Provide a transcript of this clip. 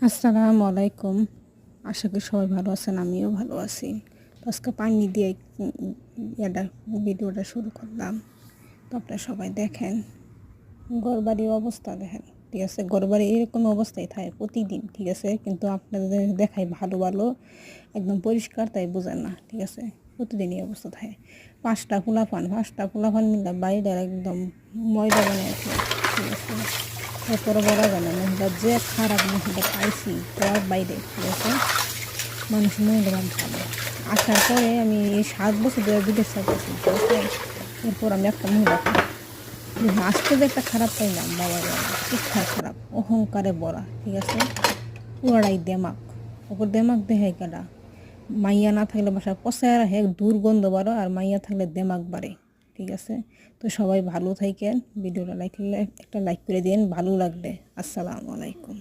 আসসালামু আলাইকুম। আশা করি সবাই ভালো আছেন, আমিও ভালো আছি। তো আজকে পানি দিয়ে এটা ভিডিওটা শুরু করলাম। তো আপনারা সবাই দেখেন, ঘরবাড়ির অবস্থা দেখেন, ঠিক আছে। ঘরবাড়ি এরকম অবস্থায় থাকে প্রতিদিন, ঠিক আছে। কিন্তু আপনাদের দেখাই ভালো ভালো একদম পরিষ্কার, তাই বোঝেন না, ঠিক আছে। প্রতিদিন এই অবস্থা থাকে। পাঁচটা পোলাপান মিলে বাইরে একদম ময়লা বানিয়ে আছে, ঠিক আছে। এরপরে বলা গেল মহিলা যে খারাপ মহিলা পাইছি তার বাইরে, ঠিক আছে। মানুষ মহিলা ভালো আসার পরে আমি এই 7 বছর ধরে বিদেশ থাকতেছি, ঠিক আছে। এরপর আমি একটা মহিলা পাই, আসতে যে একটা খারাপ পাইলাম, বাবা বাবা শিক্ষার খারাপ, অহংকারে বড়া, ঠিক আছে। পুরাটাই দেমাক, ওপর দেমাক দেখাই কাটা। মাইয়া না থাকলে বাসা পচায় রাখে, দুর্গন্ধ বাড়ো, আর মাইয়া থাকলে দেমাক বাড়ে, ঠিক আছে। তো সবাই ভালো থাকেন, ভিডিওটা একটা লাইক করে দিন ভালো লাগবে। আসসালামু আলাইকুম।